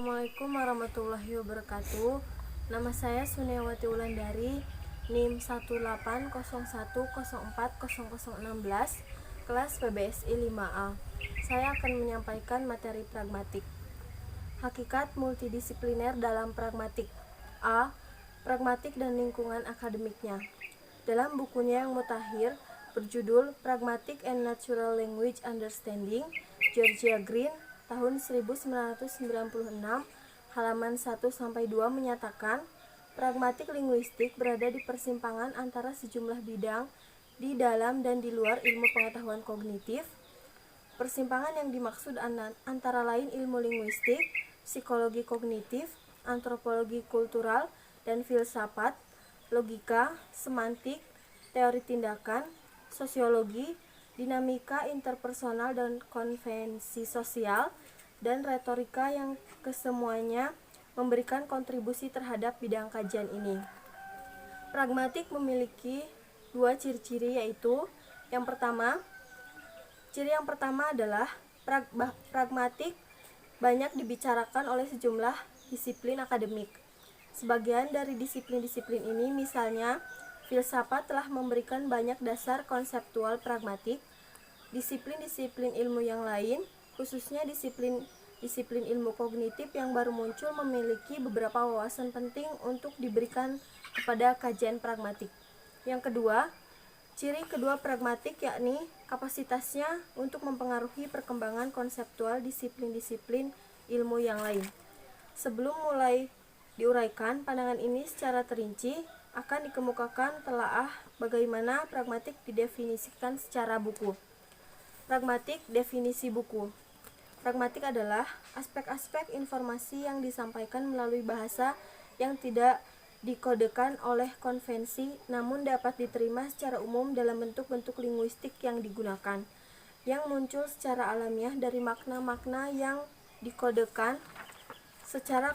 Assalamualaikum warahmatullahi wabarakatuh. Nama saya Suniawati Wulandari, NIM 18010404016, kelas PBSI 5A. Saya akan menyampaikan materi pragmatik. Hakikat multidisipliner dalam pragmatik. A. Pragmatik dan lingkungan akademiknya. Dalam bukunya yang mutakhir berjudul Pragmatic and Natural Language Understanding, Georgia Green, tahun 1996, halaman 1-2 menyatakan, pragmatik linguistik berada di persimpangan antara sejumlah bidang di dalam dan di luar ilmu pengetahuan kognitif. Persimpangan yang dimaksud antara lain ilmu linguistik, psikologi kognitif, antropologi kultural dan filsafat, logika, semantik, teori tindakan, sosiologi, dinamika interpersonal dan konvensi sosial, dan retorika yang kesemuanya memberikan kontribusi terhadap bidang kajian ini. Pragmatik memiliki dua ciri-ciri, yaitu ciri yang pertama adalah pragmatik banyak dibicarakan oleh sejumlah disiplin akademik. Sebagian dari disiplin-disiplin ini, misalnya filsafat, telah memberikan banyak dasar konseptual pragmatik. Disiplin-disiplin ilmu yang lain, khususnya disiplin ilmu kognitif yang baru muncul, memiliki beberapa wawasan penting untuk diberikan kepada kajian pragmatik. Yang kedua, ciri kedua pragmatik yakni kapasitasnya untuk mempengaruhi perkembangan konseptual disiplin-disiplin ilmu yang lain. Sebelum mulai diuraikan pandangan ini secara terinci, akan dikemukakan telaah bagaimana pragmatik didefinisikan secara buku. Pragmatik, definisi buku. Pragmatik adalah aspek-aspek informasi yang disampaikan melalui bahasa yang tidak dikodekan oleh konvensi, namun dapat diterima secara umum dalam bentuk-bentuk linguistik yang digunakan, yang muncul secara alamiah dari makna-makna yang dikodekan secara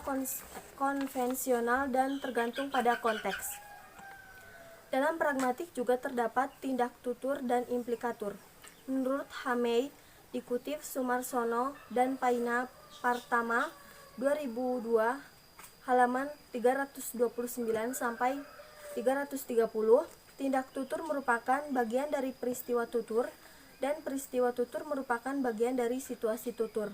konvensional dan tergantung pada konteks. Dalam pragmatik juga terdapat tindak tutur dan implikatur. Menurut Hamei, dikutip Sumarsono dan Paina Partama 2002, halaman 329 sampai 330, tindak tutur merupakan bagian dari peristiwa tutur, dan peristiwa tutur merupakan bagian dari situasi tutur.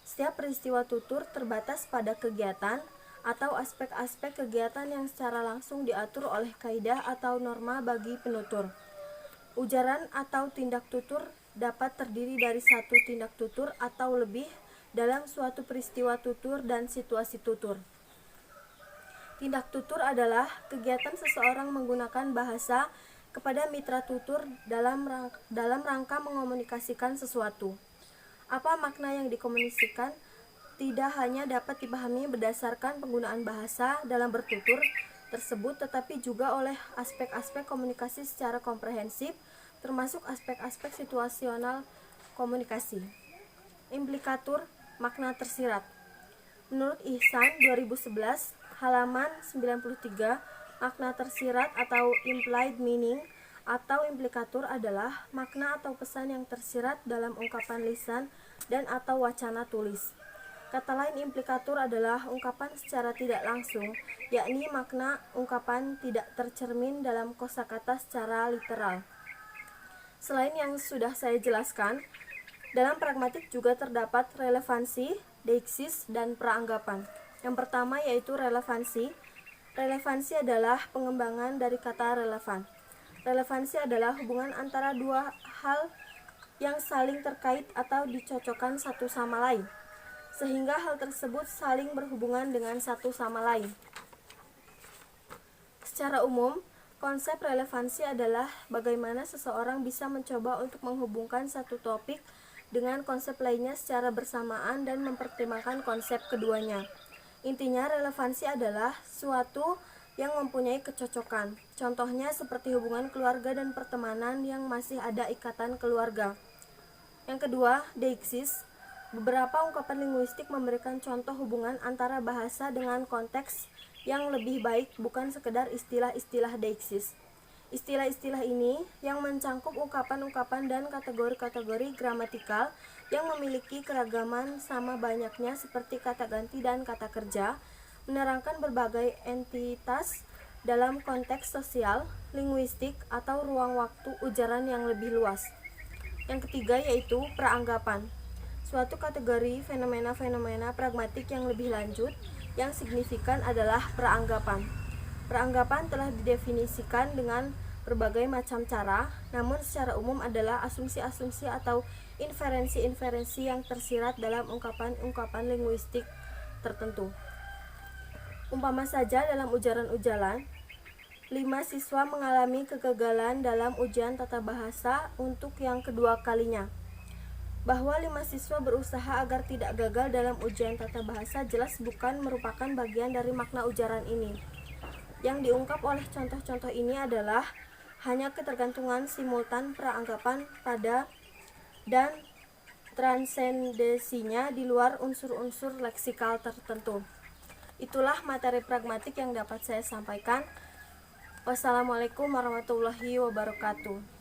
Setiap peristiwa tutur terbatas pada kegiatan atau aspek-aspek kegiatan yang secara langsung diatur oleh kaidah atau norma bagi penutur. Ujaran atau tindak tutur dapat terdiri dari satu tindak tutur atau lebih dalam suatu peristiwa tutur dan situasi tutur. Tindak tutur adalah kegiatan seseorang menggunakan bahasa kepada mitra tutur dalam rangka mengomunikasikan sesuatu. Apa makna yang dikomunikasikan tidak hanya dapat dipahami berdasarkan penggunaan bahasa dalam bertutur tersebut, tetapi juga oleh aspek-aspek komunikasi secara komprehensif, termasuk aspek-aspek situasional komunikasi. Implikatur, makna tersirat. Menurut Ihsan 2011, halaman 93, makna tersirat atau implied meaning atau implikatur adalah makna atau pesan yang tersirat dalam ungkapan lisan dan atau wacana tulis. Kata lain, implikatur adalah ungkapan secara tidak langsung, yakni makna ungkapan tidak tercermin dalam kosakata secara literal. Selain yang sudah saya jelaskan, dalam pragmatik juga terdapat relevansi, deiksis, dan praanggapan. Yang pertama yaitu relevansi. Relevansi adalah pengembangan dari kata relevan. Relevansi adalah hubungan antara dua hal yang saling terkait atau dicocokkan satu sama lain, sehingga hal tersebut saling berhubungan dengan satu sama lain. Secara umum, konsep relevansi adalah bagaimana seseorang bisa mencoba untuk menghubungkan satu topik dengan konsep lainnya secara bersamaan dan mempertimbangkan konsep keduanya. Intinya, relevansi adalah suatu yang mempunyai kecocokan. Contohnya seperti hubungan keluarga dan pertemanan yang masih ada ikatan keluarga. Yang kedua, deiksis. Beberapa ungkapan linguistik memberikan contoh hubungan antara bahasa dengan konteks yang lebih baik, bukan sekedar istilah-istilah deiksis. Istilah-istilah ini yang mencangkup ungkapan-ungkapan dan kategori-kategori gramatikal yang memiliki keragaman sama banyaknya seperti kata ganti dan kata kerja, menerangkan berbagai entitas dalam konteks sosial, linguistik, atau ruang waktu ujaran yang lebih luas. Yang ketiga yaitu peranggapan, suatu kategori fenomena-fenomena pragmatik yang lebih lanjut yang signifikan adalah peranggapan. Peranggapan telah didefinisikan dengan berbagai macam cara, namun secara umum adalah asumsi-asumsi atau inferensi-inferensi yang tersirat dalam ungkapan-ungkapan linguistik tertentu. Umpama saja dalam ujaran-ujaran, 5 siswa mengalami kegagalan dalam ujian tata bahasa untuk yang kedua kalinya. Bahwa 5 siswa berusaha agar tidak gagal dalam ujian tata bahasa jelas bukan merupakan bagian dari makna ujaran ini. Yang diungkap oleh contoh-contoh ini adalah hanya ketergantungan simultan peranggapan pada dan transendensinya di luar unsur-unsur leksikal tertentu. Itulah materi pragmatik yang dapat saya sampaikan. Wassalamualaikum warahmatullahi wabarakatuh.